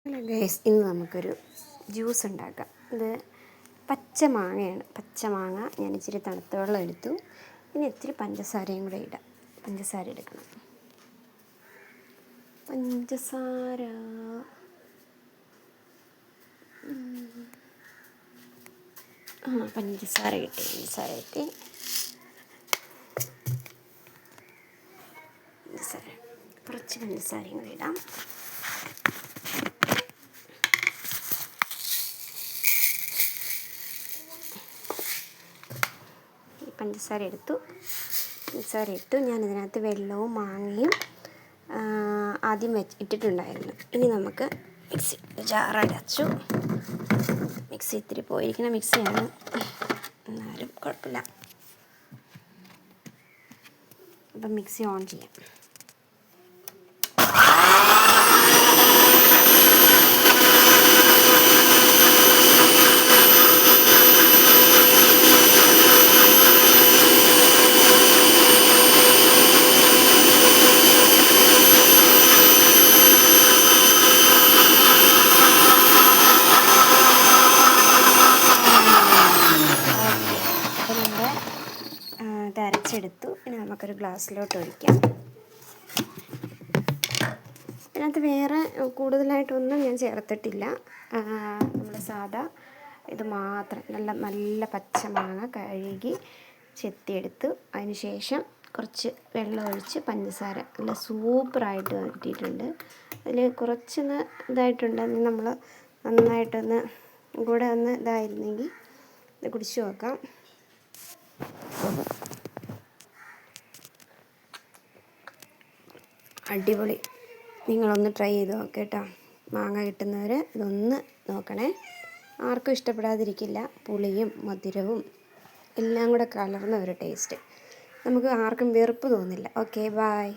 Hello guys, ഇന്ന് നമുക്കൊരു juice ഉണ്ടാക്കാം. ഇത് പച്ച മാങ്ങയാണ്. പച്ച മാങ്ങ ഞാൻ ഇച്ചിരി തണുത്ത വെള്ളം എടുത്തു. ഇനി ഇത്തിരി പഞ്ചസാരയും കൂടെ ഇടാം. പഞ്ചസാര എടുക്കണം. പഞ്ചസാര പഞ്ചസാര കിട്ടി. കുറച്ച് പഞ്ചസാരയും കൂടെ ഇടാം. പഞ്ചസാര ഇട്ടു. ഞാനിതിനകത്ത് വെള്ളവും മാങ്ങയും ആദ്യം ഇട്ടിട്ടുണ്ടായിരുന്നു. ഇനി നമുക്ക് മിക്സി ജാറടച്ചു. മിക്സി ഇത്തിരി പോയിരിക്കുന്ന മിക്സിയാണ്, എന്നാലും കുഴപ്പമില്ല. അപ്പം മിക്സി ഓൺ ചെയ്യാം. ഇത് അരച്ചെടുത്തു. ഇനി നമുക്കൊരു ഗ്ലാസ്സിലോട്ട് ഒഴിക്കാം. ഇതിനകത്ത് വേറെ കൂടുതലായിട്ടൊന്നും ഞാൻ ചേർത്തിട്ടില്ല. നമ്മൾ സാധാ ഇത് മാത്രം നല്ല പച്ച മാങ്ങ കഴുകി ചെത്തിയെടുത്ത് അതിന് ശേഷം കുറച്ച് വെള്ളം ഒഴിച്ച് പഞ്ചസാര നല്ല സൂപ്പറായിട്ട് കിട്ടിയിട്ടുണ്ട്. അതിൽ കുറച്ചൊന്ന് ഇതായിട്ടുണ്ടെങ്കിൽ നമ്മൾ നന്നായിട്ടൊന്ന് കൂടെ ഒന്ന് ഇതായിരുന്നെങ്കിൽ ഇത് കുടിച്ച് നോക്കാം. അടിപൊളി. നിങ്ങളൊന്ന് ട്രൈ ചെയ്ത് നോക്കേട്ടോ. മാങ്ങ കിട്ടുന്നവർ ഇതൊന്ന് നോക്കണേ. ആർക്കും ഇഷ്ടപ്പെടാതിരിക്കില്ല. പുളിയും മധുരവും എല്ലാം കൂടെ കലർന്ന ഒരു ടേസ്റ്റ്. നമുക്ക് ആർക്കും വെറുപ്പ് തോന്നില്ല. Okay, by.